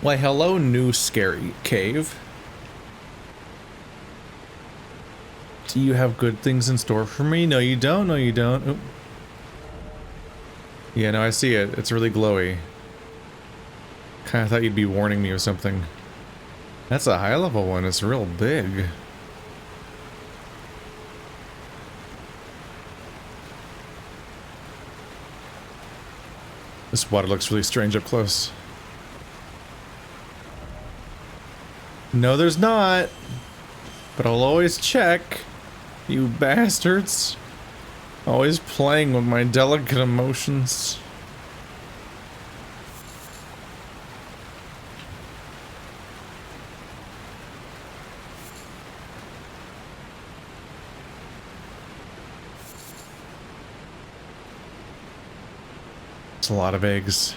Why, hello, new scary cave. Do you have good things in store for me? No, you don't. No, you don't. Oop. Yeah, no, I see it. It's really glowy. Kinda thought you'd be warning me of something. That's a high level one. It's real big. This water looks really strange up close. No, there's not. But I'll always check. You bastards. Always playing with my delicate emotions. It's a lot of eggs.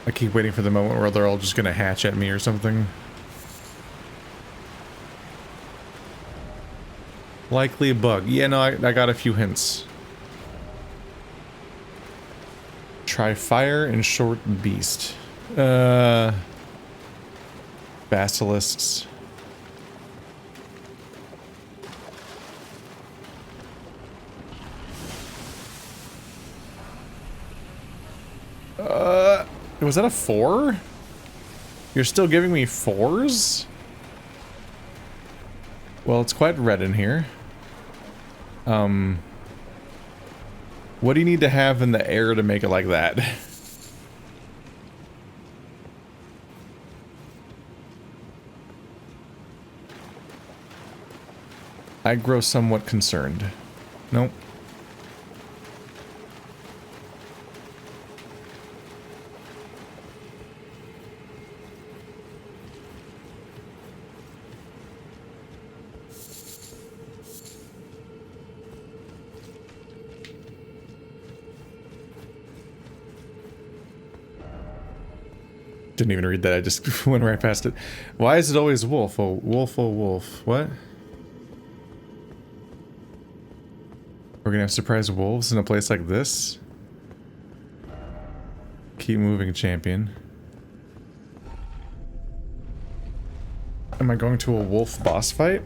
I keep waiting for the moment where they're all just gonna hatch at me or something. Likely a bug. Yeah, no, I got a few hints. Try fire and short beast. Basilisks. Was that a 4? You're still giving me 4s? Well, it's quite red in here. What do you need to have in the air to make it like that? I grow somewhat concerned. Nope. Didn't even read that, I just went right past it. Why is it always wolf? Oh, wolf, oh, wolf. What? We're gonna have surprise wolves in a place like this? Keep moving, champion. Am I going to a wolf boss fight?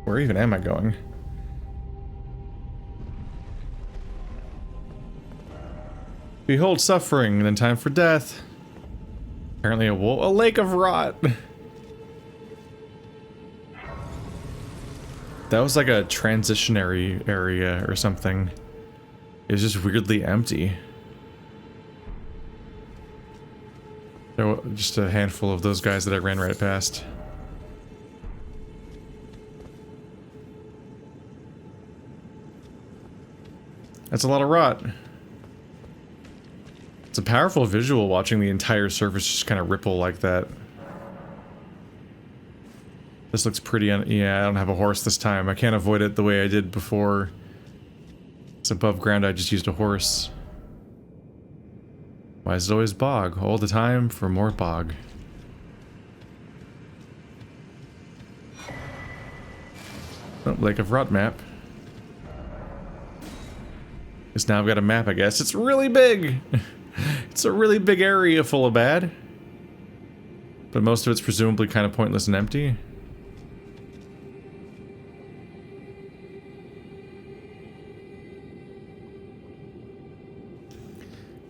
Where even am I going? Behold suffering, and then time for death. Apparently a wolf— a lake of rot! That was like a transitionary area or something. It was just weirdly empty. There were just a handful of those guys that I ran right past. That's a lot of rot. It's a powerful visual watching the entire surface just kind of ripple like that. This looks pretty yeah, I don't have a horse this time. I can't avoid it the way I did before. It's above ground, I just used a horse. Why is it always bog? All the time for more bog. Oh, Lake of Rot map. It's now I've got a map, I guess. It's really big! It's a really big area full of bad. But most of it's presumably kind of pointless and empty.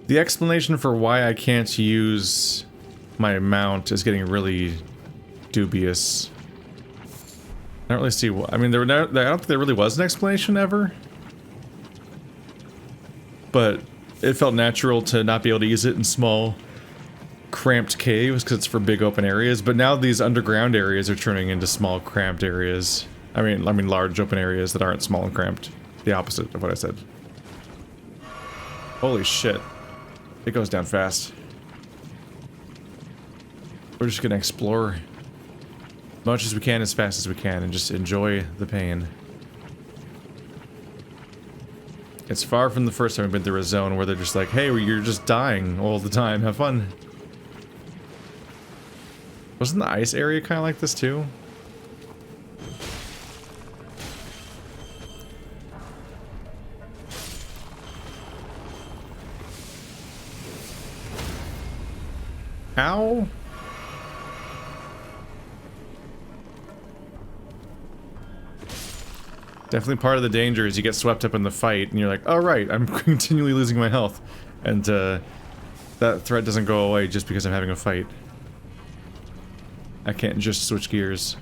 The explanation for why I can't use my mount is getting really dubious. I don't really see what— I mean, I don't think there really was an explanation ever. But it felt natural to not be able to use it in small, cramped caves because it's for big open areas. But now these underground areas are turning into small, cramped areas. I mean large open areas that aren't small and cramped. The opposite of what I said. Holy shit. It goes down fast. We're just gonna explore as much as we can, as fast as we can, and just enjoy the pain. It's far from the first time we've been through a zone where they're just like, hey, you're just dying all the time, have fun. Wasn't the ice area kind of like this too? Ow. Definitely part of the danger is you get swept up in the fight and you're like, oh right, I'm continually losing my health. And that threat doesn't go away just because I'm having a fight. I can't just switch gears.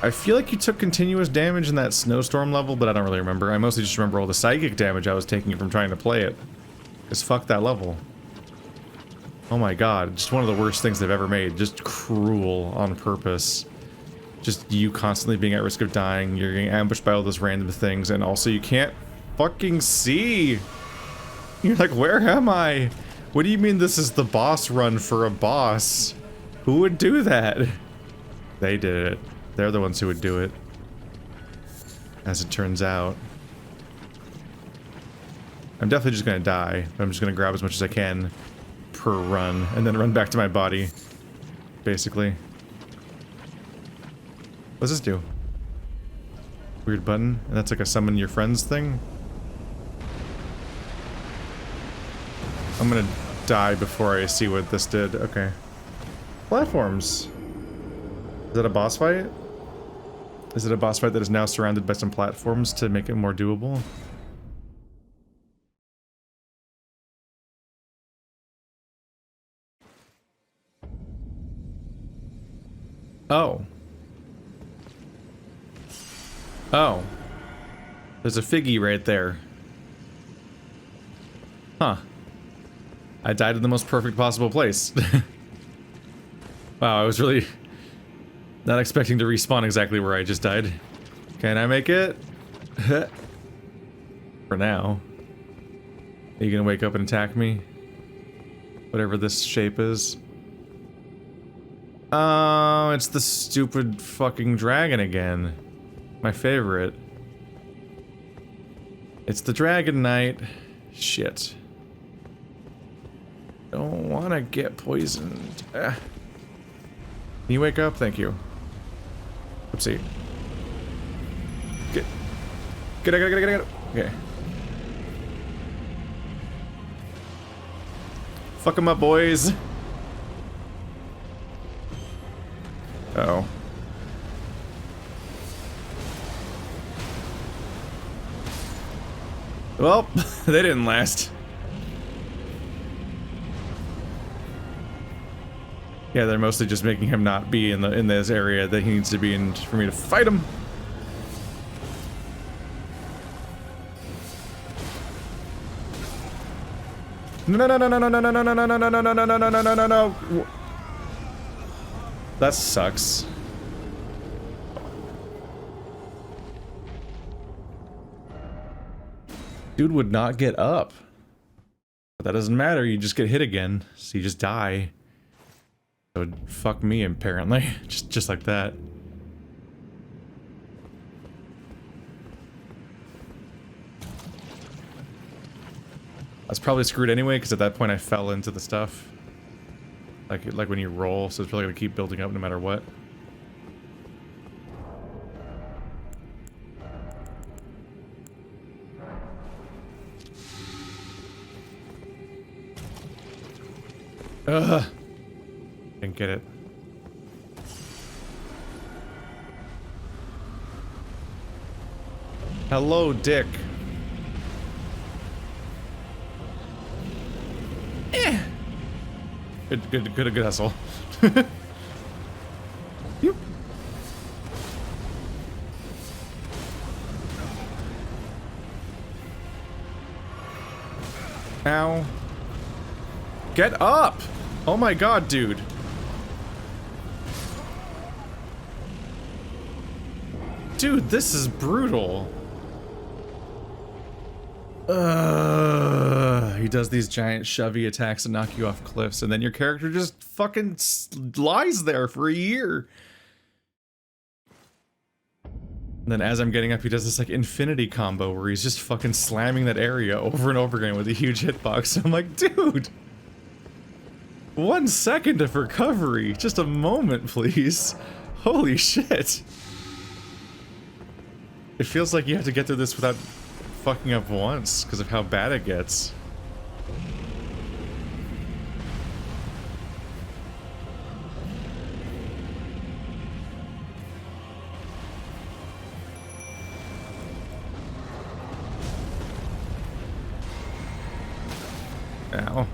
I feel like you took continuous damage in that snowstorm level, but I don't really remember. I mostly just remember all the psychic damage I was taking from trying to play it. Because fuck that level. Oh my god, just one of the worst things they've ever made. Just cruel on purpose. Just you constantly being at risk of dying, you're getting ambushed by all those random things, and also you can't fucking see! You're like, where am I? What do you mean this is the boss run for a boss? Who would do that? They did it. They're the ones who would do it. As it turns out. I'm definitely just gonna die, but I'm just gonna grab as much as I can per run, and then run back to my body. Basically. What's this do? Weird button? And that's like a summon your friends thing? I'm gonna die before I see what this did. Okay. Platforms. Is that a boss fight? Is it a boss fight that is now surrounded by some platforms to make it more doable? Oh. Oh. There's a figgy right there. Huh. I died in the most perfect possible place. Wow, I was really not expecting to respawn exactly where I just died. Can I make it? For now. Are you gonna wake up and attack me? Whatever this shape is. Oh, it's the stupid fucking dragon again. My favorite. It's the Dragon Knight. Shit. Don't wanna get poisoned. Can you wake up? Thank you. Oopsie. Get it. Okay. Fuck 'em up, boys. Uh-oh. Well, they didn't last. Yeah, they're mostly just making him not be in this area that he needs to be in for me to fight him. No. That sucks. Dude would not get up. But that doesn't matter, you just get hit again, so you just die. That would fuck me, apparently. just like that. I was probably screwed anyway, because at that point I fell into the stuff. Like when you roll, so it's probably gonna keep building up no matter what. Ugh. Didn't get it. Hello, Dick. Eh. Good hustle. Yep. Ow. Get up! Oh my god, dude. Dude, this is brutal. He does these giant shovey attacks and knock you off cliffs, and then your character just fucking lies there for a year. And then as I'm getting up, he does this like infinity combo where he's just fucking slamming that area over and over again with a huge hitbox. I'm like, dude! 1 second of recovery. Just a moment, please. Holy shit. It feels like you have to get through this without fucking up once because of how bad it gets. Ow.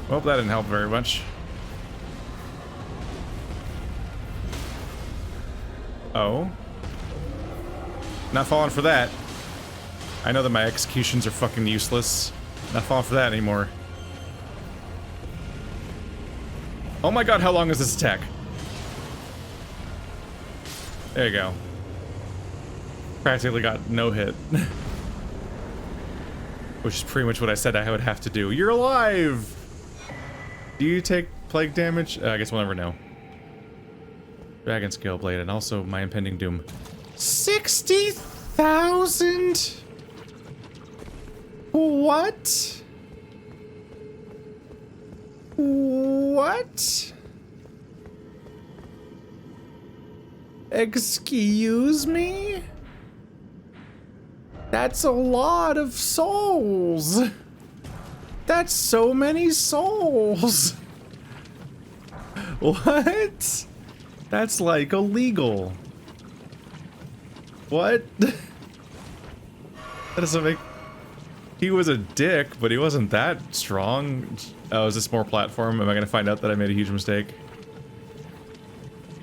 Well, that didn't help very much. Oh. Not falling for that. I know that my executions are fucking useless. Not falling for that anymore. Oh my god, how long is this attack? There you go. Practically got no hit. Which is pretty much what I said I would have to do. You're alive! Do you take plague damage? I guess we'll never know. Dragon Scale Blade, and also my impending doom. 60,000? What? What? Excuse me? That's a lot of souls. That's so many souls. What? That's like illegal. What? That doesn't make... He was a dick, but he wasn't that strong. Oh, is this more platform? Am I gonna find out that I made a huge mistake?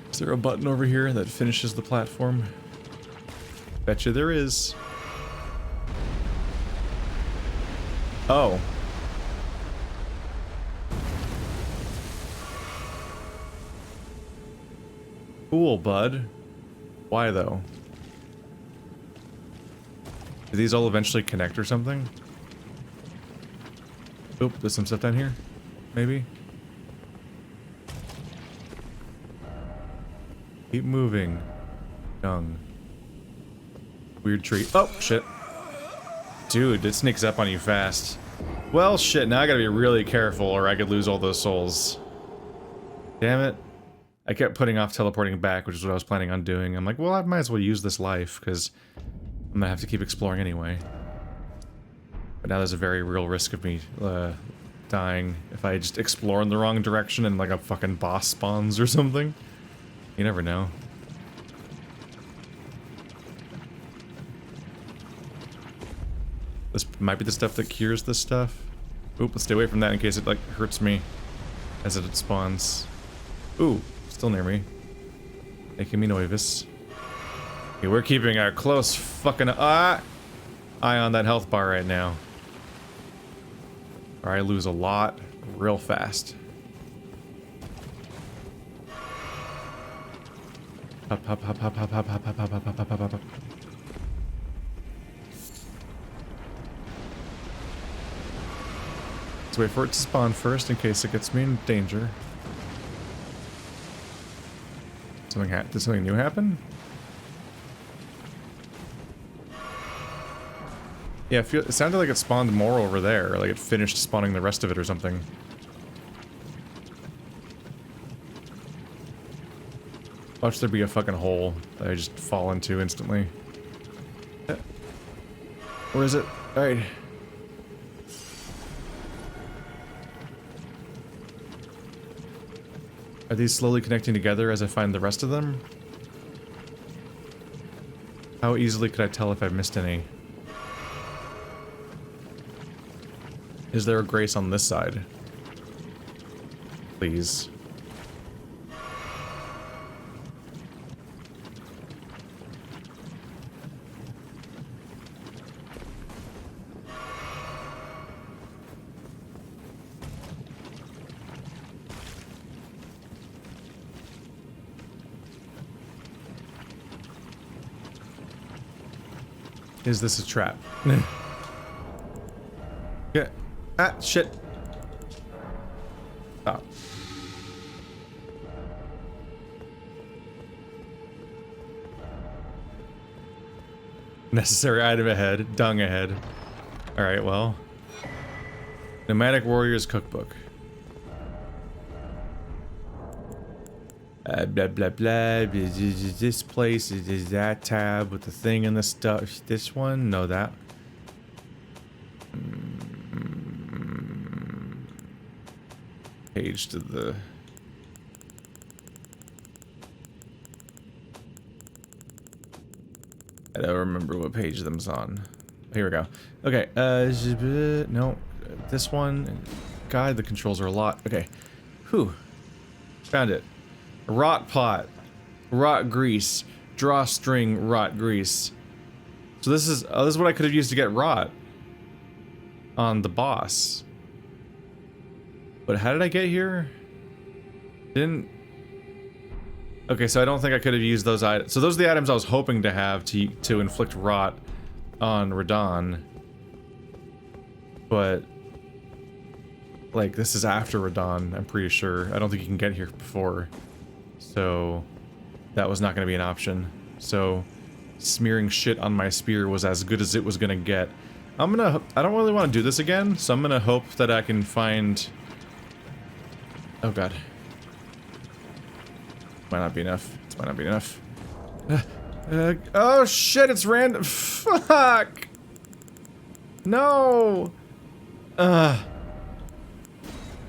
Is there a button over here that finishes the platform? Betcha there is. Oh. Cool, bud. Why, though? Do these all eventually connect or something? Oop, there's some stuff down here. Maybe? Keep moving. Dung. Weird tree. Oh, shit. Dude, it sneaks up on you fast. Well, shit, now I gotta be really careful or I could lose all those souls. Damn it. I kept putting off teleporting back, which is what I was planning on doing. I'm like, well, I might as well use this life, because I'm gonna have to keep exploring anyway. But now there's a very real risk of me dying if I just explore in the wrong direction and like a fucking boss spawns or something. You never know. This might be the stuff that cures this stuff. Oop, let's stay away from that in case it like hurts me as it spawns. Ooh. Still near me. Making me nervous. Okay, we're keeping our close fucking eye on that health bar right now. Or I lose a lot real fast. Hop, hop, hop, hop, hop, hop, hop, hop, hop, hop, hop, hop, hop. Let's wait for it to spawn first in case it gets me in danger. Did something new happen? Yeah, it sounded like it spawned more over there, like it finished spawning the rest of it or something. Watch there be a fucking hole that I just fall into instantly. Where is it? Alright. Are these slowly connecting together as I find the rest of them? How easily could I tell if I missed any? Is there a grace on this side? Please. Is this a trap? Yeah. Ah, shit. Stop. Necessary item ahead. Dung ahead. Alright, well. Nomadic Warriors Cookbook. Blah blah blah. This place is that tab with the thing and the stuff. This one, no, that. Page to the. I don't remember what page them's on. Here we go. Okay. No, this one. God, the controls are a lot. Okay. Whew. Found it. Rot pot, rot grease, drawstring, rot grease. So this is what I could have used to get rot on the boss. But how did I get here? Didn't. Okay, so I don't think I could have used those items. So those are the items I was hoping to have to inflict rot on Radon. But like this is after Radon, I'm pretty sure. I don't think you can get here before. So that was not going to be an option. So smearing shit on my spear was as good as it was going to get. I don't really want to do this again, so I'm going to hope that I can find... Oh god. Might not be enough. This might not be enough. Oh shit, it's random. Fuck! No!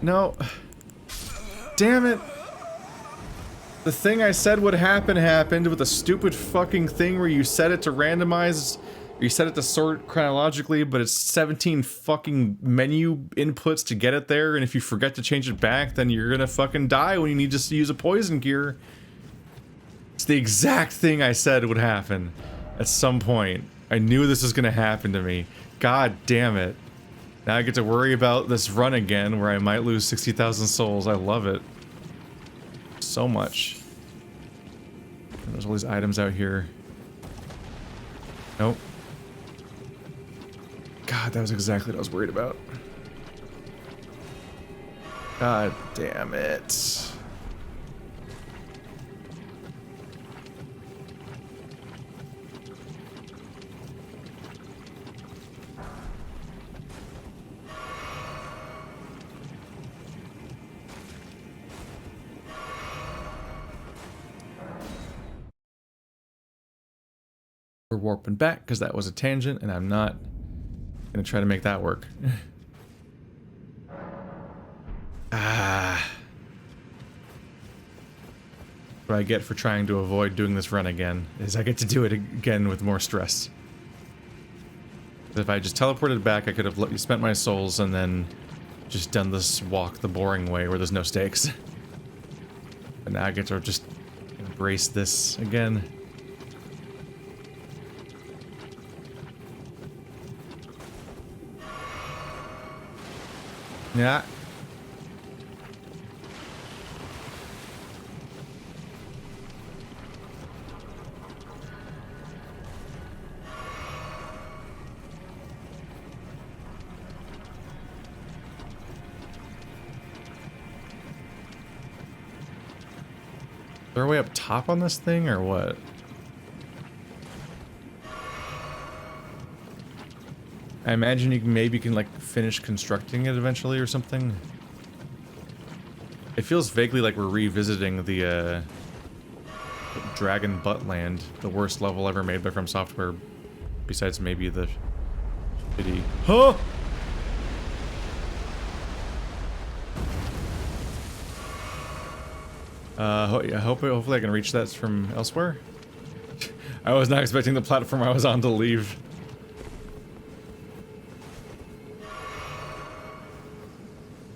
No. Damn it. The thing I said would happen happened with a stupid fucking thing where you set it to randomize, or you set it to sort chronologically, but it's 17 fucking menu inputs to get it there, and if you forget to change it back, then you're gonna fucking die when you need to use a poison gear. It's the exact thing I said would happen at some point. I knew this was gonna happen to me. God damn it. Now I get to worry about this run again where I might lose 60,000 souls. I love it. So much. And there's all these items out here. Nope. God, that was exactly what I was worried about. God damn it. We're warping back because that was a tangent and I'm not gonna try to make that work. What I get for trying to avoid doing this run again is I get to do it again with more stress. If I just teleported back, I could have spent my souls and then just done this walk the boring way where there's no stakes. But now I get to just embrace this again. Yeah. Is there a way up top on this thing or what? I imagine you can maybe like finish constructing it eventually or something. It feels vaguely like we're revisiting the Dragon Buttland, the worst level ever made by From Software, besides maybe the shitty. Huh? Yeah, hopefully I can reach that from elsewhere. I was not expecting the platform I was on to leave.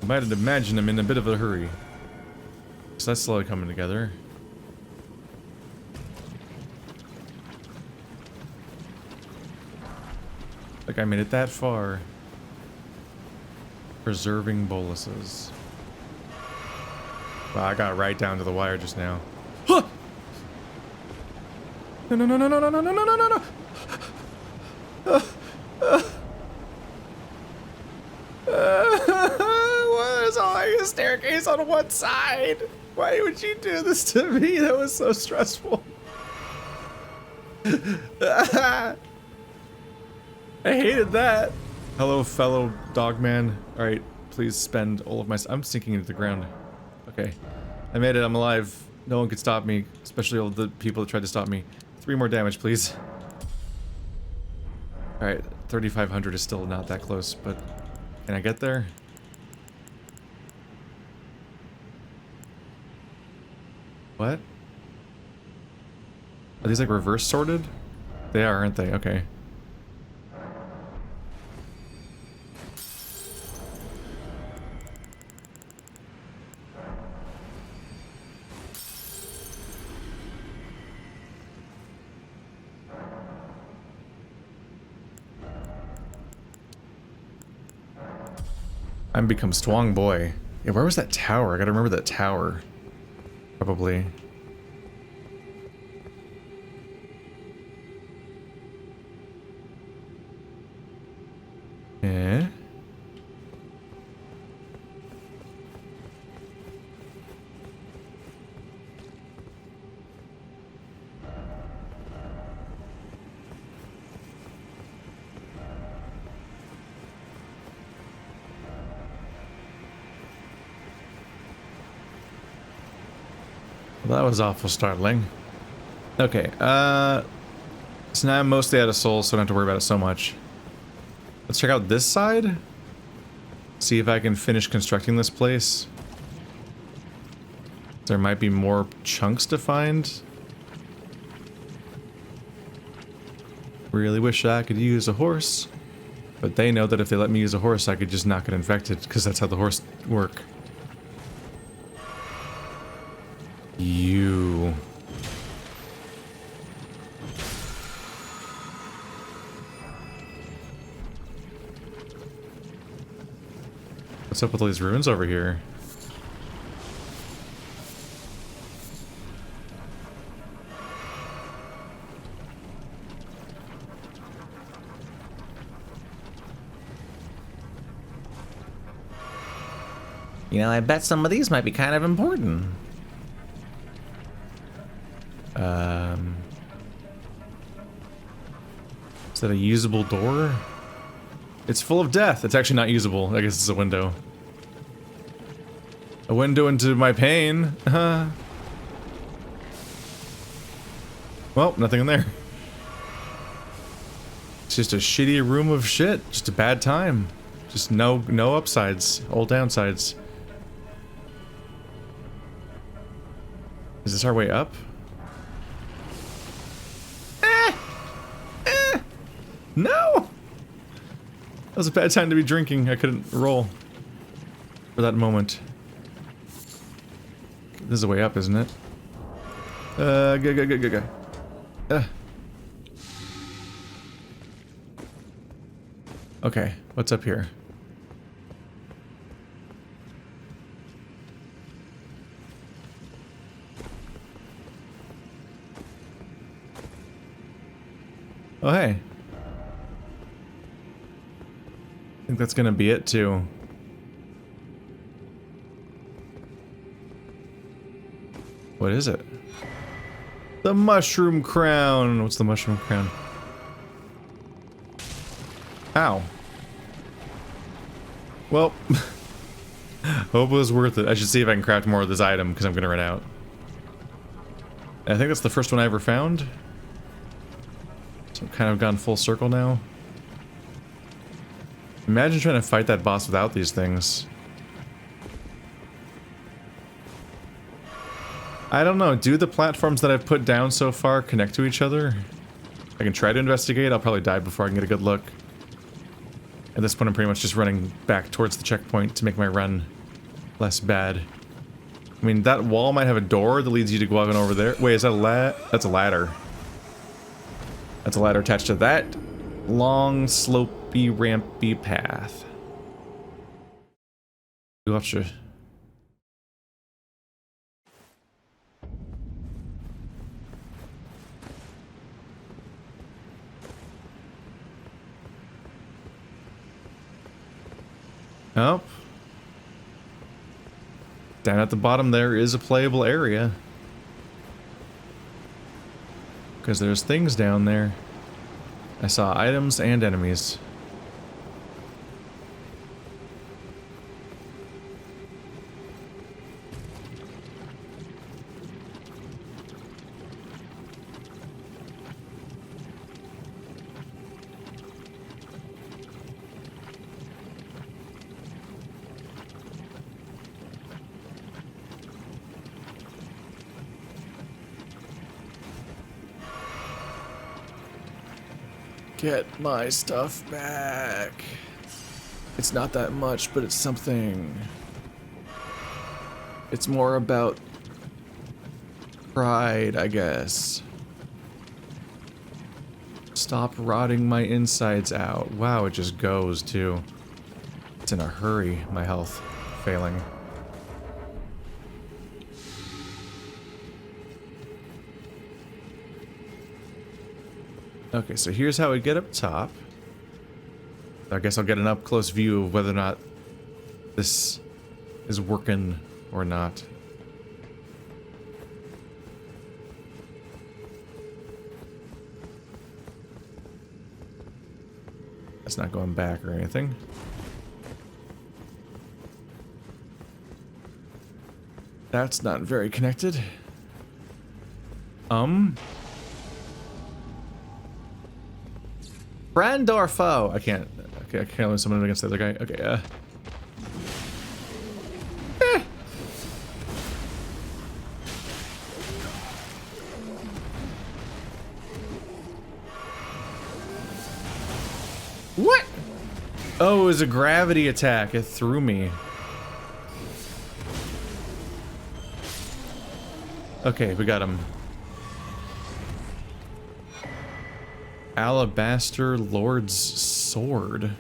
I might have imagined I'm in a bit of a hurry. So that's slowly coming together. Like I made it that far. Preserving boluses. Wow, I got right down to the wire just now. Huh! No, no, no, no, no, no, no, no, no, no, no! There's always a staircase on one side. Why would you do this to me? That was so stressful. I hated that. Hello, fellow dogman. Alright, please spend all of my... I'm sinking into the ground. Okay. I made it, I'm alive. No one could stop me, especially all the people that tried to stop me. 3 more damage, please. Alright, 3,500 is still not that close, but... Can I get there? What? Are these like reverse sorted? They are, aren't they? Okay. I'm become strong boy. Yeah, where was that tower? I gotta remember that tower. Probably. Eh? Well, that was awful startling. Okay, so now I'm mostly out of souls, so I don't have to worry about it so much. Let's check out this side. See if I can finish constructing this place. There might be more chunks to find. Really wish I could use a horse. But they know that if they let me use a horse, I could just not get infected, because that's how the horse work. You... What's up with all these ruins over here? You know, I bet some of these might be kind of important. Is that a usable door? It's full of death. It's actually not usable. I guess it's a window. A window into my pain. Well, nothing in there. It's just a shitty room of shit. Just a bad time. Just no upsides. All downsides. Is this our way up? No! That was a bad time to be drinking. I couldn't roll for that moment. This is a way up, isn't it? Go. Okay, what's up here? Oh, hey. I think that's gonna be it, too. What is it? The mushroom crown! What's the mushroom crown? Ow. Well, hope it was worth it. I should see if I can craft more of this item, because I'm gonna run out. I think that's the first one I ever found. So I've kind of gone full circle now. Imagine trying to fight that boss without these things. I don't know, do the platforms that I've put down so far connect to each other? I can try to investigate, I'll probably die before I can get a good look. At this point I'm pretty much just running back towards the checkpoint to make my run less bad. I mean, that wall might have a door that leads you to go out and over there. Wait, is that a that's a ladder. That's a ladder attached to that long, slopey, rampy path. You'll have to... Oh. Down at the bottom there is a playable area. Because there's things down there. I saw items and enemies. Get my stuff back. It's not that much, but it's something. It's more about pride, I guess. Stop rotting my insides out. Wow, it just goes too. It's in a hurry, my health failing. Okay, so here's how we get up top. I guess I'll get an up-close view of whether or not this is working or not. That's not going back or anything. That's not very connected. Brandorfo! I can't. Okay, I can't let someone against the other guy. Okay, What? Oh, it was a gravity attack. It threw me. Okay, we got him. Alabaster Lord's sword.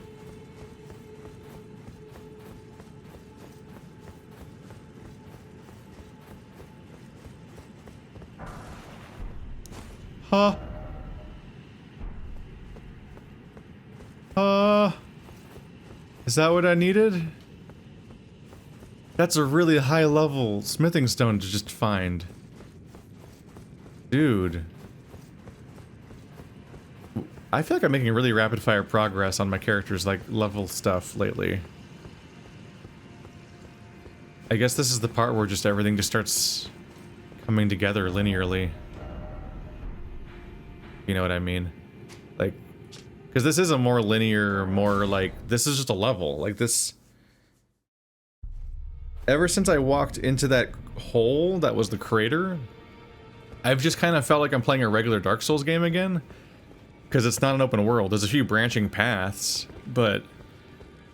Huh? Is that what I needed? That's a really high level smithing stone to just find. Dude. I feel like I'm making really rapid fire progress on my character's like level stuff lately. I guess this is the part where just everything just starts coming together linearly. You know what I mean? Like, because this is a more linear, more like, this is just a level. Like this, ever since I walked into that hole that was the crater, I've just kind of felt like I'm playing a regular Dark Souls game again. Because it's not an open world. There's a few branching paths, but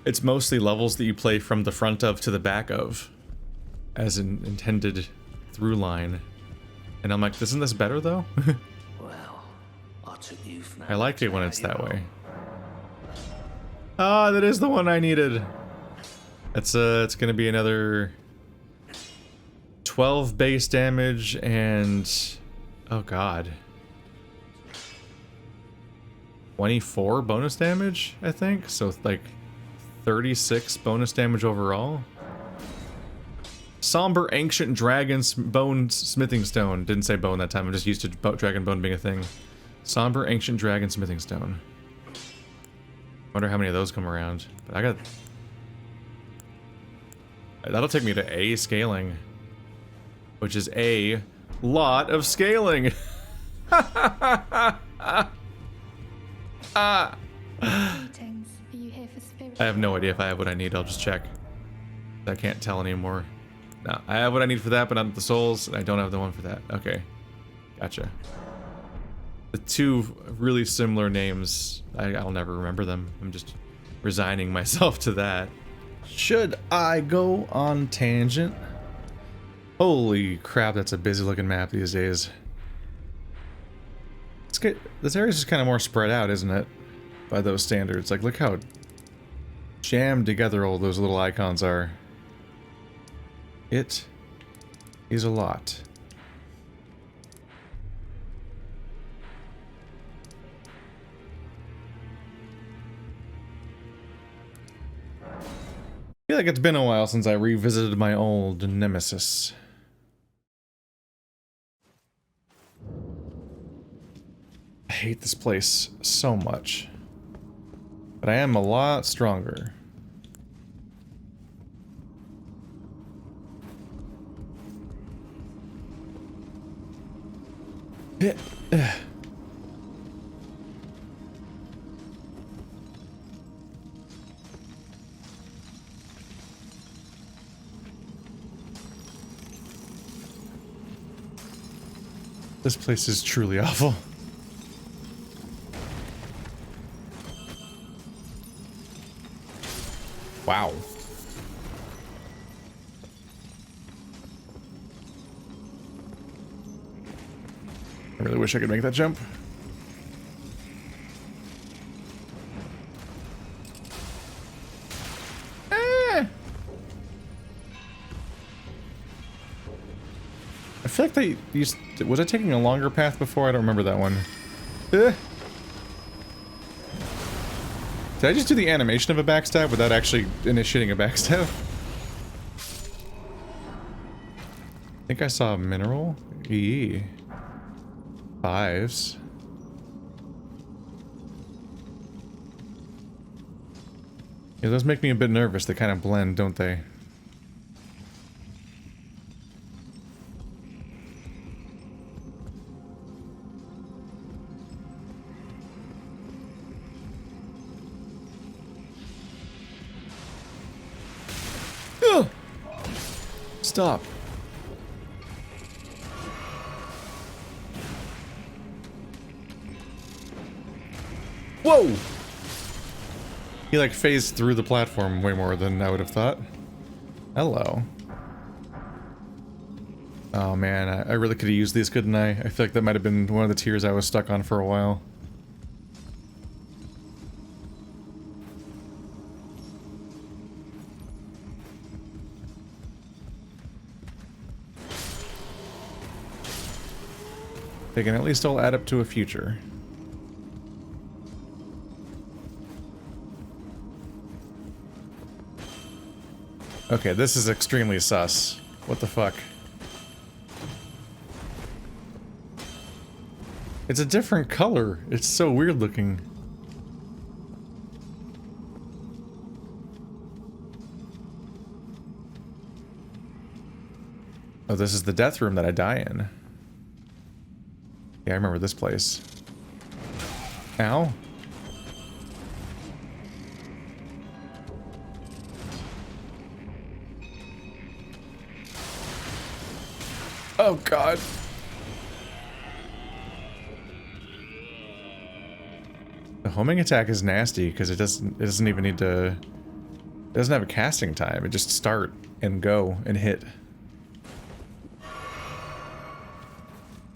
it's mostly levels that you play from the front of to the back of as an intended through line. And I'm like, isn't this better though? Well, I took you from I like it when it's that way. Ah, that is the one I needed. It's gonna be another 12 base damage and oh god. 24 bonus damage, I think. So like 36 bonus damage overall. Somber Ancient Dragon's Bone Smithing Stone. Didn't say bone that time. I'm just used to dragon bone being a thing. Somber Ancient Dragon Smithing Stone. Wonder how many of those come around. But I got... That'll take me to A scaling. Which is a lot of scaling. Greetings. Are you here for spiritual? I have no idea if I have what I need. I'll just check. I can't tell anymore. No, I have what I need for that, but not the souls, and I don't have the one for that. Okay. Gotcha. The two really similar names, I'll never remember them. I'm just resigning myself to that. Should I go on tangent? Holy crap, that's a busy looking map these days. It's good. This area's just kind of more spread out, isn't it? By those standards. Like, look how jammed together all those little icons are. It is a lot. I feel like it's been a while since I revisited my old nemesis. I hate this place so much. But I am a lot stronger. This place is truly awful. Wow. I really wish I could make that jump. I feel like they used... Was I taking a longer path before? I don't remember that one. Did I just do the animation of a backstab without actually initiating a backstab? I think I saw a mineral. Eee. Fives. Yeah, those make me a bit nervous. They kind of blend, don't they? Ugh! Stop. Whoa! He like phased through the platform way more than I would have thought. Hello. Oh man, I really could have used these, couldn't I? I feel like that might have been one of the tiers I was stuck on for a while. They can at least all add up to a future. Okay, this is extremely sus. What the fuck? It's a different color. It's so weird looking. Oh, this is the death room that I die in. Yeah, I remember this place. Ow. Oh god. The homing attack is nasty because it doesn't even need to, it doesn't have a casting time. It just start and go and hit.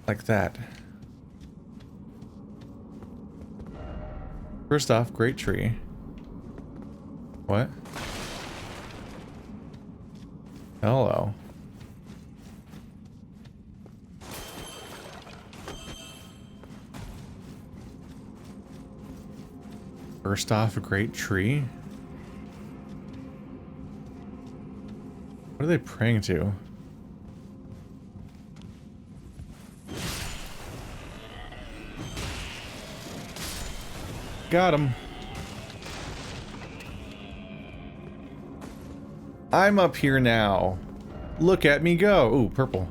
Like that. First off, great tree. What? Hello. First off, a great tree? What are they praying to? Got him. I'm up here now. Look at me go. Ooh, purple.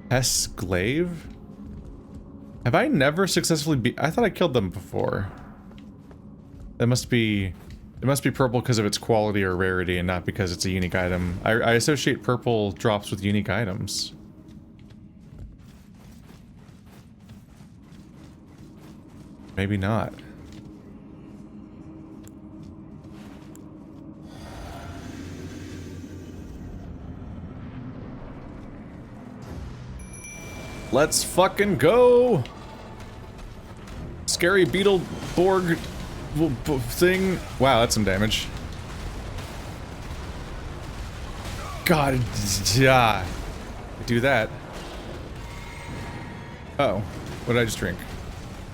Esclave? Have I never successfully beat... I thought I killed them before. That must be... It must be purple because of its quality or rarity and not because it's a unique item. I associate purple drops with unique items. Maybe not. Let's fucking go! Scary beetle Borg thing. Wow, that's some damage. God, yeah. Do that. Uh oh, what did I just drink?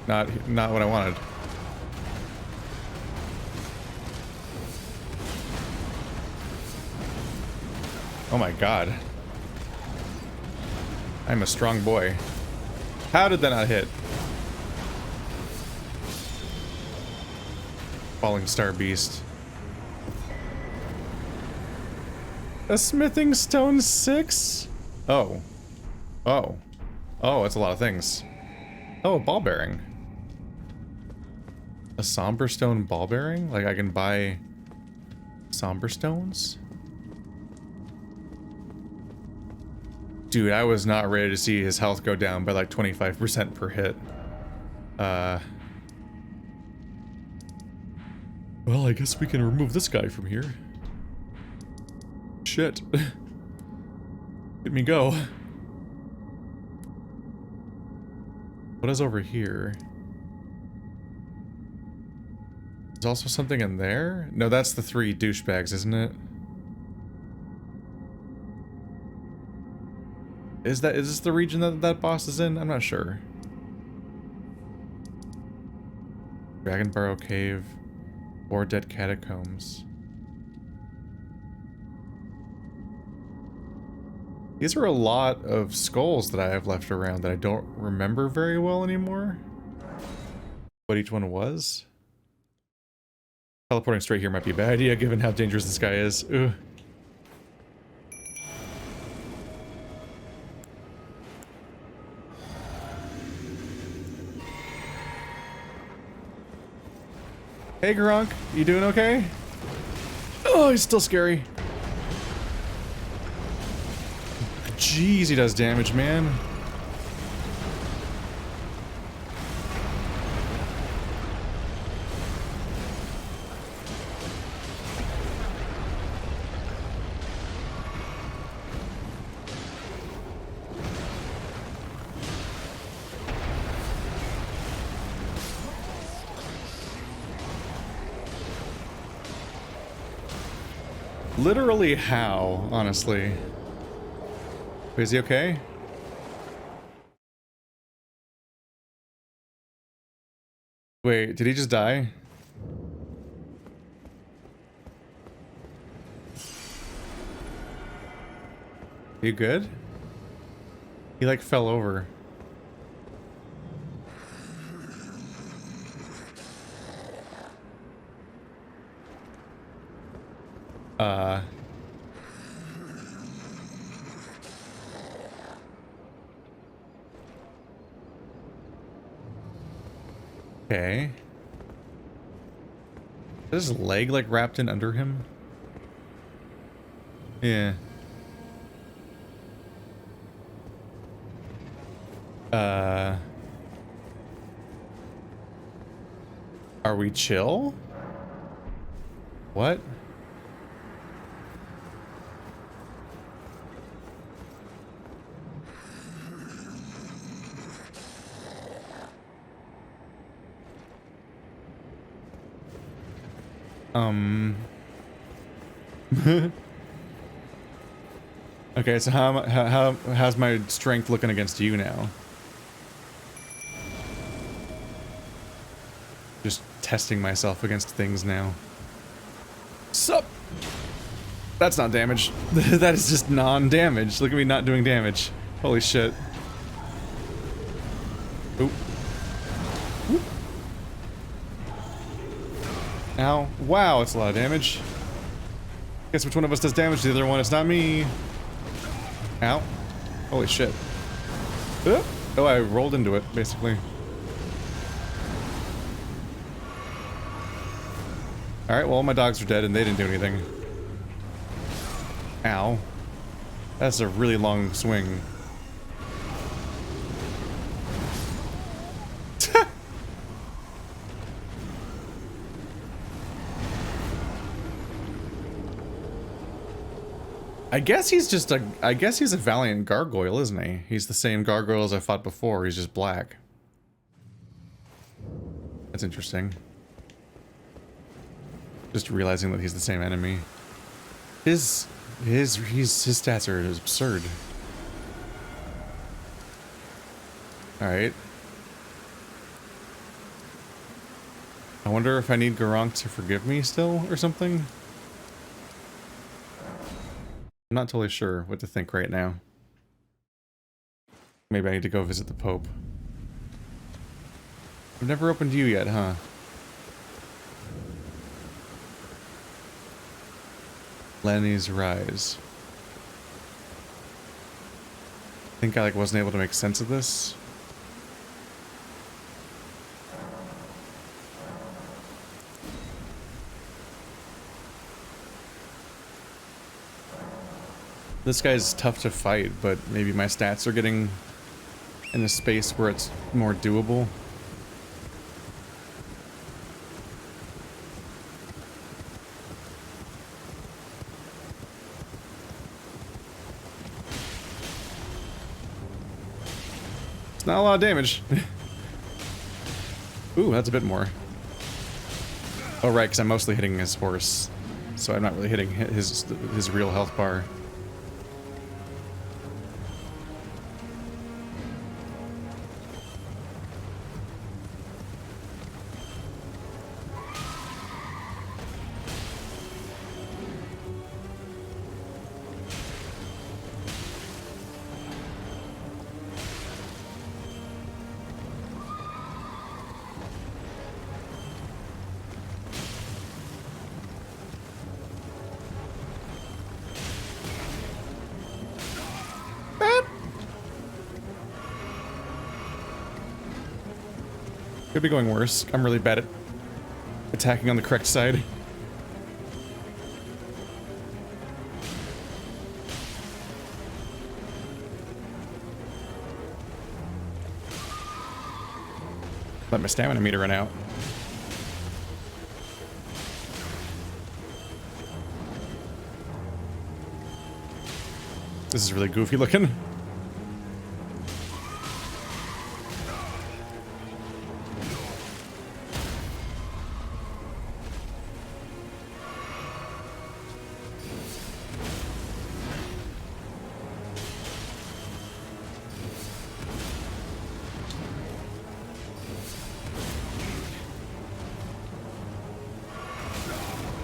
Not what I wanted. Oh my god. I'm a strong boy. How did that not hit? Falling Star Beast. A smithing stone 6? Oh. Oh. Oh, that's a lot of things. Oh, a ball bearing. A somber stone ball bearing? Like I can buy somber stones? Dude, I was not ready to see his health go down by like 25% per hit. Well, I guess we can remove this guy from here. Shit. Let me go. What is over here? There's also something in there? No, that's the 3 douchebags, isn't it? Is this the region that boss is in? I'm not sure. Dragon Burrow Cave. 4 dead catacombs. These are a lot of skulls that I have left around that I don't remember very well anymore. What each one was. Teleporting straight here might be a bad idea given how dangerous this guy is. Ugh. Hey Gronk, you doing okay? Oh, he's still scary. Jeez, he does damage, man. Literally how, honestly? Is he okay? Wait, did he just die? You good? He like fell over. Okay. Is his leg like wrapped in under him? Yeah. Are we chill? What? Okay, so how's my strength looking against you now? Just testing myself against things now. Sup? That's not damage. That is just non-damage. Look at me not doing damage. Holy shit. Oop. Oop. Ow. Wow, it's a lot of damage. Guess which one of us does damage to the other one? It's not me. Ow. Holy shit. Oh, I rolled into it, basically. Alright, well, my dogs are dead and they didn't do anything. Ow. That's a really long swing. I guess he's just a... I guess he's a valiant gargoyle, isn't he? He's the same gargoyle as I fought before, he's just black. That's interesting. Just realizing that he's the same enemy. His stats are absurd. Alright. I wonder if I need Gronk to forgive me still, or something? I'm not totally sure what to think right now. Maybe I need to go visit the Pope. I've never opened you yet, huh? Lenny's Rise. I think I like wasn't able to make sense of this. This guy's tough to fight, but maybe my stats are getting in a space where it's more doable. It's not a lot of damage. Ooh, that's a bit more. Oh, right, because I'm mostly hitting his horse. So I'm not really hitting his real health bar. Could be going worse. I'm really bad at attacking on the correct side. Let my stamina meter run out. This is really goofy looking.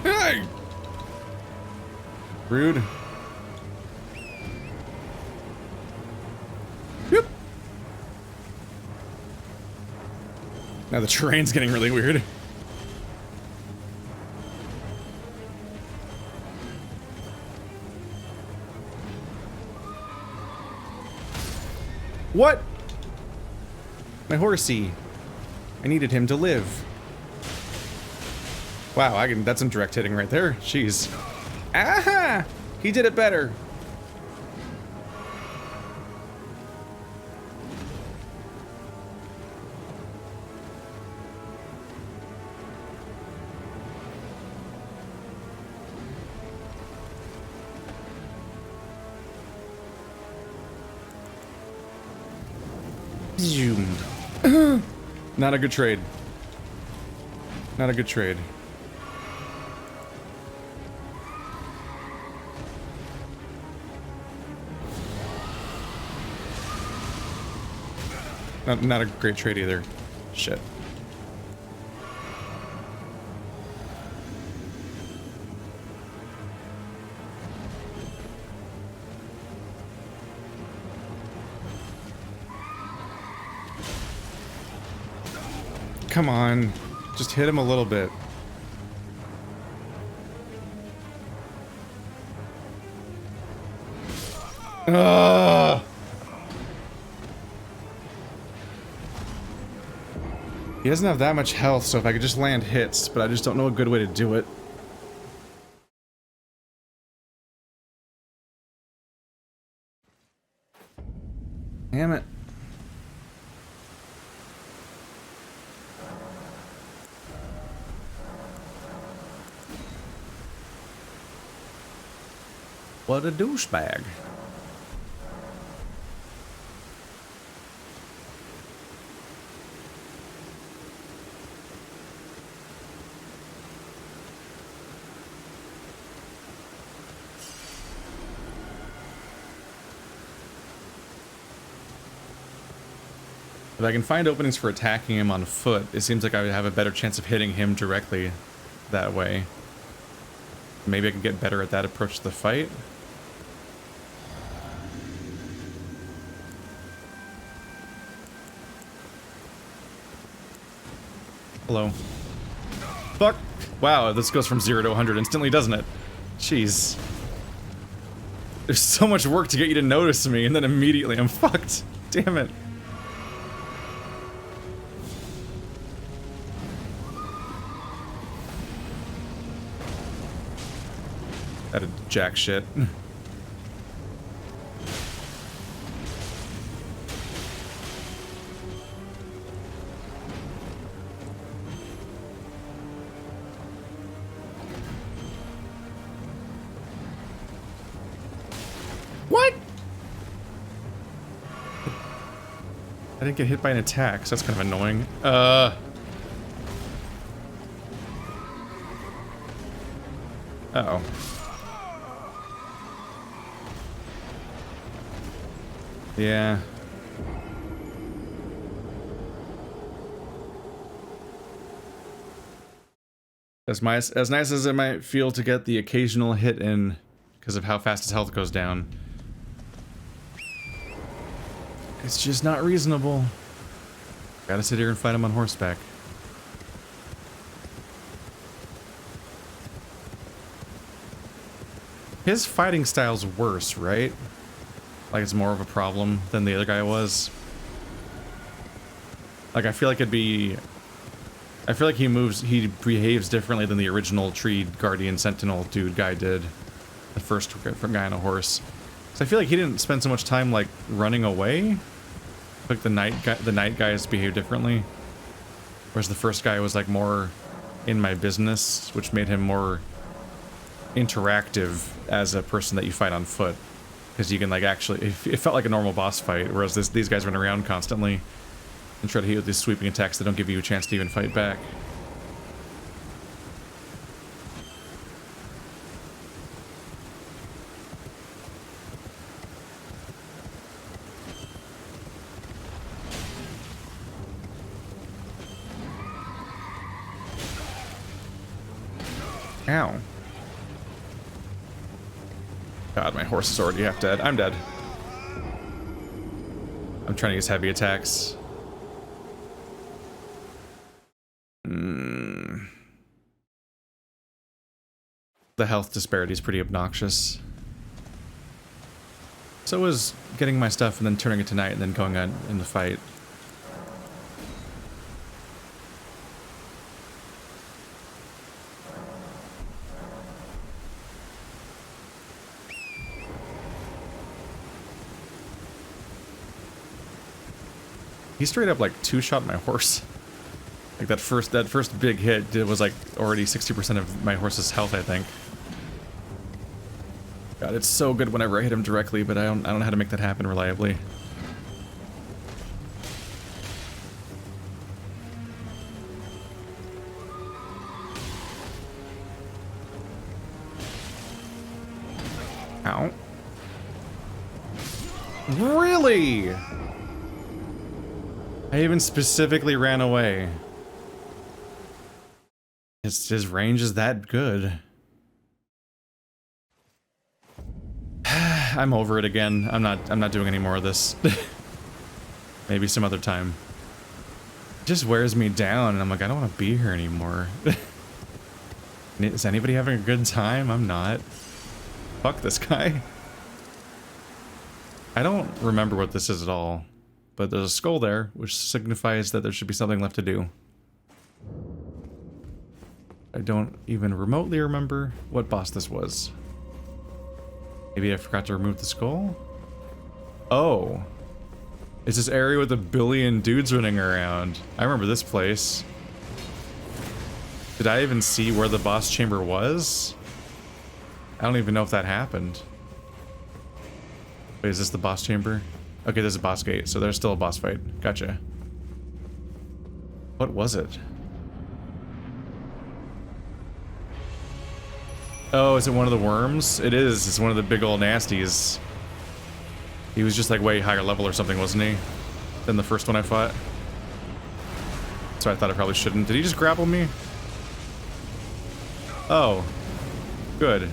Hey! Rude. Yep. Now the terrain's getting really weird. What? My horsey. I needed him to live. Wow, that's some direct hitting right there. Jeez. Aha! He did it better. Zoomed. Not a good trade. Not a good trade. Not a great trade either. Shit. Come on. Just hit him a little bit. Ugh. He doesn't have that much health, so if I could just land hits, but I just don't know a good way to do it. Damn it. What a douchebag. If I can find openings for attacking him on foot, it seems like I would have a better chance of hitting him directly that way. Maybe I can get better at that approach to the fight. Hello. Fuck! Wow, this goes from 0 to 100 instantly, doesn't it? Jeez. There's so much work to get you to notice me, and then immediately I'm fucked. Damn it. That did jack shit. What? I didn't get hit by an attack, so that's kind of annoying. Uh-oh. Yeah. As nice as it might feel to get the occasional hit in because of how fast his health goes down, it's just not reasonable. Gotta sit here and fight him on horseback. His fighting style's worse, right? Like it's more of a problem than the other guy was. Like I feel like he behaves differently than the original Tree Guardian Sentinel dude guy did. The first guy on a horse. So I feel like he didn't spend so much time like running away. Like the night guys behave differently. Whereas the first guy was like more in my business, which made him more interactive as a person that you fight on foot. Because you can like actually, it felt like a normal boss fight, whereas these guys run around constantly and try to hit with these sweeping attacks that don't give you a chance to even fight back. Ow. God, my horse is already half dead. I'm dead. I'm trying to use heavy attacks. The health disparity is pretty obnoxious. So is getting my stuff and then turning it to night and then going on in the fight. He straight up like two-shot my horse. Like that first big hit was like already 60% of my horse's health, I think. God, it's so good whenever I hit him directly, but I don't know how to make that happen reliably. Ow. Really? I even specifically ran away. His range is that good. I'm over it again. I'm not doing any more of this. Maybe some other time. It just wears me down and I'm like, I don't want to be here anymore. Is anybody having a good time? I'm not. Fuck this guy. I don't remember what this is at all. But there's a skull there, which signifies that there should be something left to do. I don't even remotely remember what boss this was. Maybe I forgot to remove the skull? Oh. It's this area with a billion dudes running around. I remember this place. Did I even see where the boss chamber was? I don't even know if that happened. Wait, is this the boss chamber? Okay, there's a boss gate, so there's still a boss fight. Gotcha. What was it? Oh, is it one of the worms? It is. It's one of the big old nasties. He was just like way higher level or something, wasn't he? Than the first one I fought. So I thought I probably shouldn't. Did he just grapple me? Oh. Good.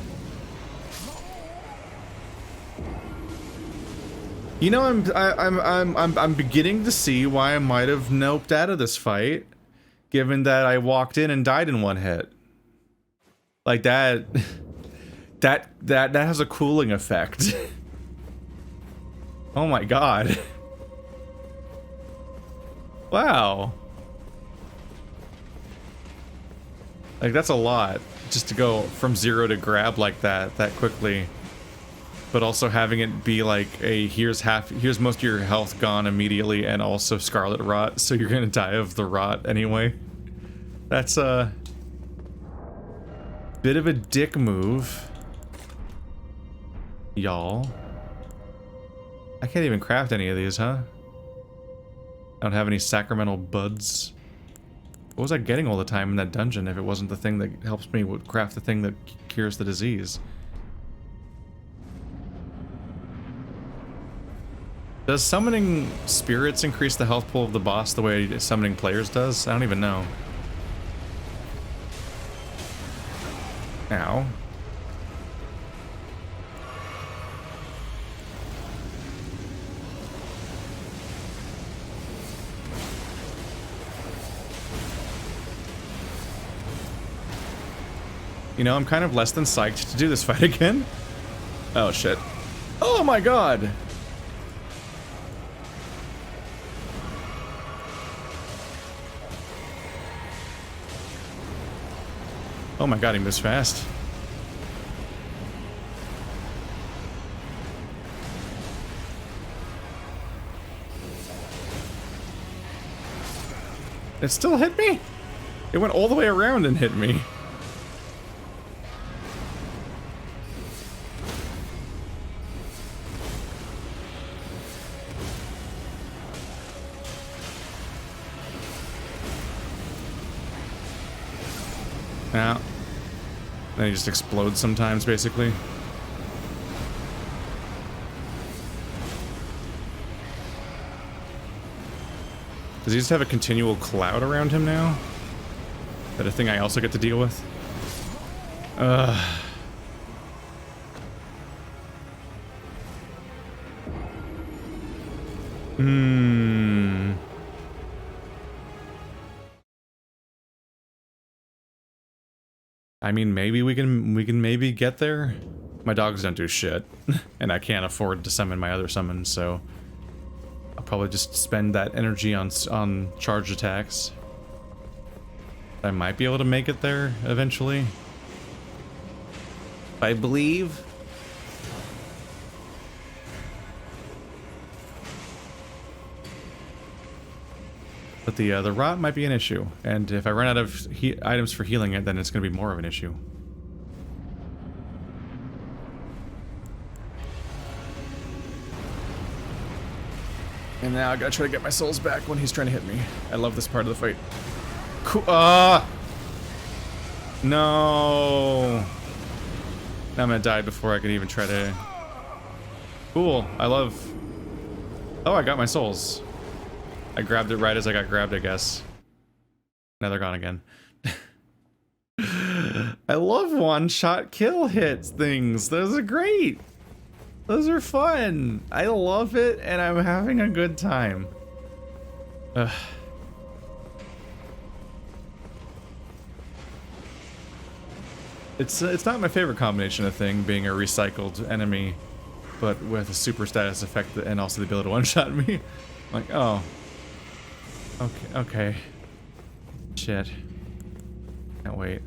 You know, I'm beginning to see why I might have noped out of this fight, given that I walked in and died in one hit. Like that has a cooling effect. Oh my god. Wow. Like that's a lot just to go from 0 to grab like that quickly. But also having it be like a here's most of your health gone immediately and also scarlet rot, so you're gonna die of the rot anyway. That's a bit of a dick move. Y'all. I can't even craft any of these, huh? I don't have any sacramental buds. What was I getting all the time in that dungeon if it wasn't the thing that helps me craft the thing that cures the disease? Does summoning spirits increase the health pool of the boss the way summoning players does? I don't even know. Ow. You know, I'm kind of less than psyched to do this fight again. Oh, shit. Oh my god! Oh my god, he moves fast. It still hit me? It went all the way around and hit me. Now, then he just explodes sometimes, basically. Does he just have a continual cloud around him now? Is that a thing I also get to deal with? I mean, maybe we can maybe get there. My dogs don't do shit, and I can't afford to summon my other summons, so I'll probably just spend that energy on charged attacks. I might be able to make it there eventually. I believe. But the rot might be an issue, and if I run out of items for healing it, then it's going to be more of an issue. And now I gotta try to get my souls back when he's trying to hit me. I love this part of the fight. Cool. No. Now I'm gonna die before I can even try to. Cool. I love. Oh, I got my souls. I grabbed it right as I got grabbed, I guess. Now they're gone again. I love one-shot kill hits things. Those are great. Those are fun. I love it, and I'm having a good time. Ugh. It's not my favorite combination of thing, being a recycled enemy, but with a super status effect and also the ability to one-shot me. Like, oh. Okay. Shit. Can't wait.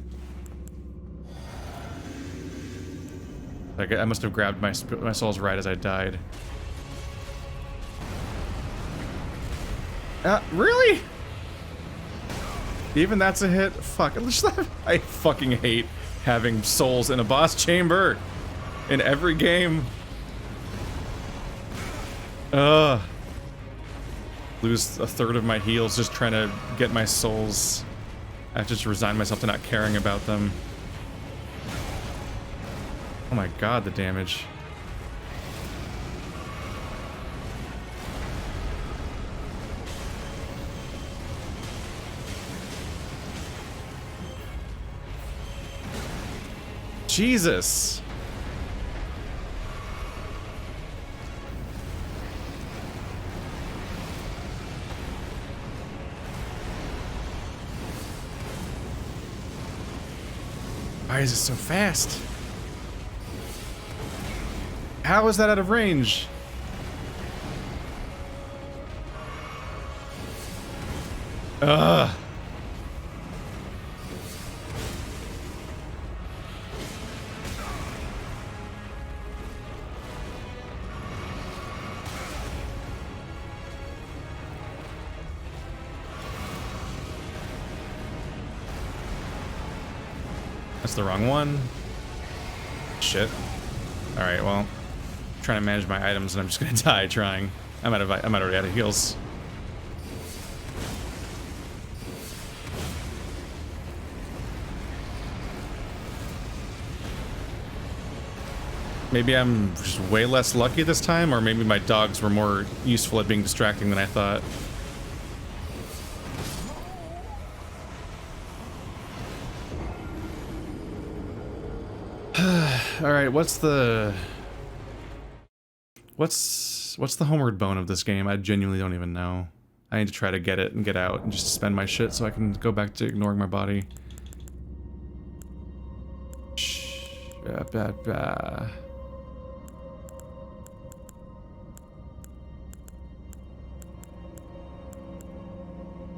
Like, I must have grabbed my souls right as I died. Really? Even that's a hit? Fuck. I fucking hate having souls in a boss chamber in every game. Lose a third of my heals just trying to get my souls. I have to just resign myself to not caring about them. Oh my god, the damage. Jesus! Why is it so fast? How is that out of range? Ugh. That's the wrong one. Shit. Alright, well. I'm trying to manage my items and I'm just gonna die trying. I'm already out of heals. Maybe I'm just way less lucky this time, or maybe my dogs were more useful at being distracting than I thought. Alright, what's the homeward bone of this game? I genuinely don't even know. I need to try to get it and get out and just spend my shit so I can go back to ignoring my body.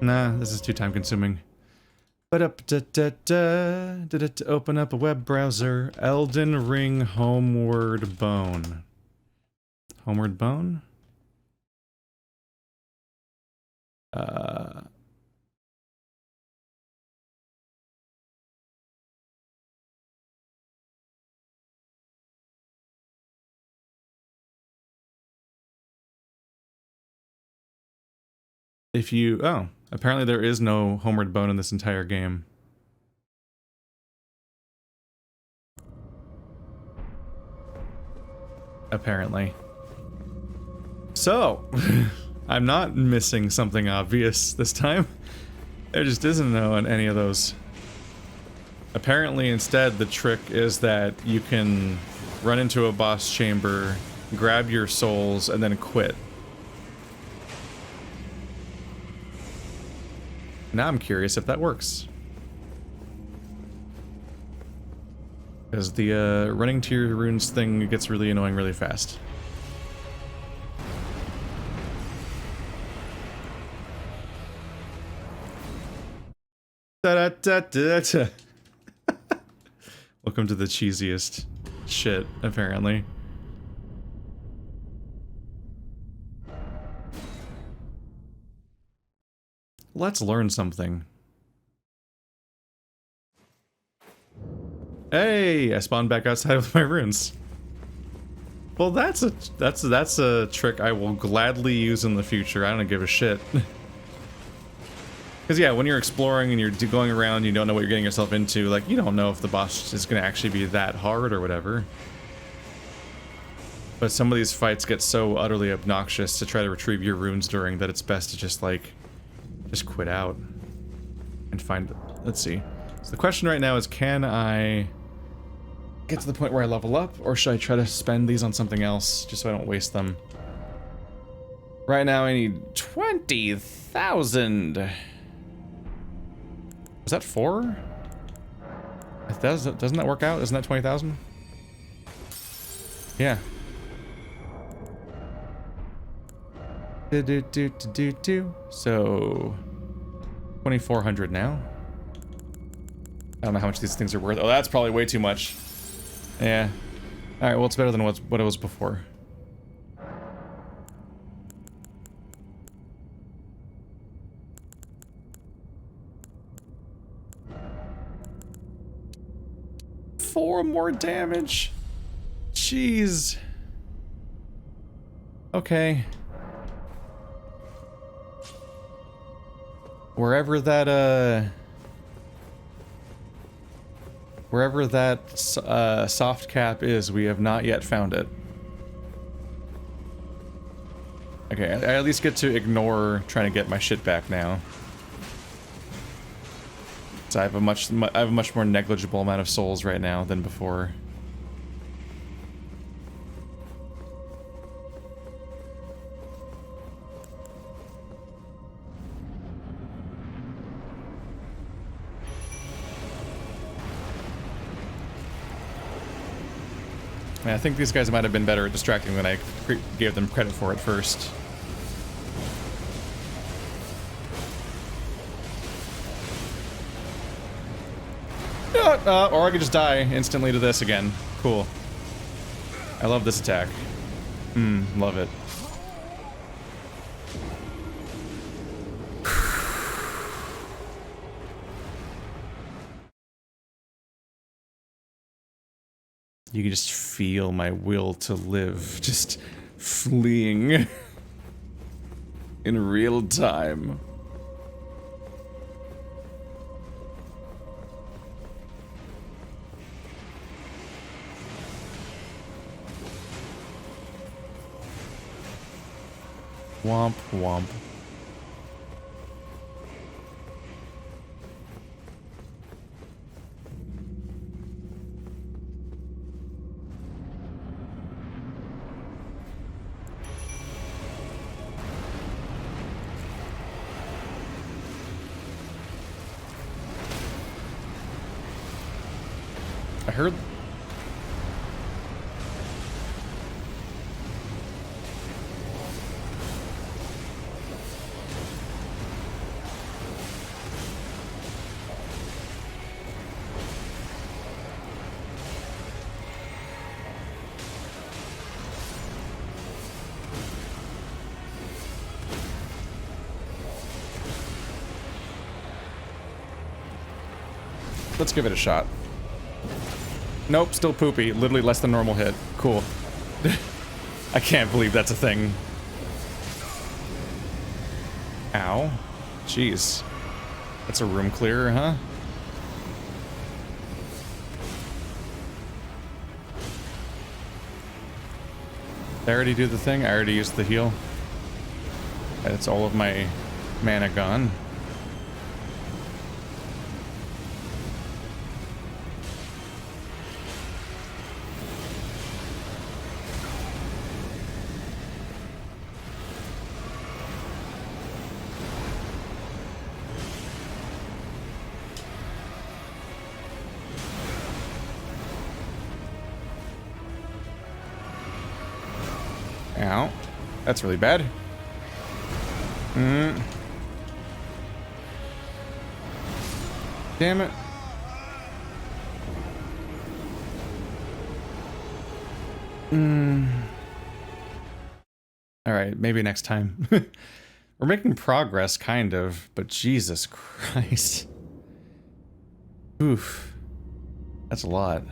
Nah, this is too time consuming. But open up a web browser. Elden Ring Homeward Bone. Homeward Bone? If you... Oh, apparently there is no Homeward Bone in this entire game. Apparently. So, I'm not missing something obvious this time. There just isn't no on any of those. Apparently, instead, the trick is that you can run into a boss chamber, grab your souls, and then quit. Now I'm curious if that works. Because the running to your runes thing gets really annoying really fast. Da-da-da-da-da. Welcome to the cheesiest shit, apparently. Let's learn something. Hey, I spawned back outside with my runes. Well, that's a trick I will gladly use in the future. I don't give a shit. Because yeah, when you're exploring and you're going around, you don't know what you're getting yourself into. Like, you don't know if the boss is going to actually be that hard or whatever. But some of these fights get so utterly obnoxious to try to retrieve your runes during that it's best to just like, just quit out and find. Let's see. So the question right now is, can I get to the point where I level up, or should I try to spend these on something else just so I don't waste them? Right now I need 20,000. Was that 4? Doesn't that work out? Isn't that 20,000? Yeah. So 2,400 now. I don't know how much these things are worth. Oh, that's probably way too much. Yeah. Alright, well, it's better than what it was before. Four more damage. Jeez. Okay. Wherever that soft cap is, we have not yet found it. Okay, I at least get to ignore trying to get my shit back now. So I have a much more negligible amount of souls right now than before. I think these guys might have been better at distracting than I gave them credit for at first. Or I could just die instantly to this again. Cool. I love this attack. Love it. You can just feel my will to live just fleeing in real time. Womp womp. I heard. Let's give it a shot. Nope, still poopy. Literally less than normal hit. Cool. I can't believe that's a thing. Ow. Jeez. That's a room clearer, huh? Did I already do the thing? I already used the heal. That's all of my mana gone. Ow. That's really bad. Damn it. Alright, maybe next time. We're making progress, kind of, but Jesus Christ. Oof. That's a lot.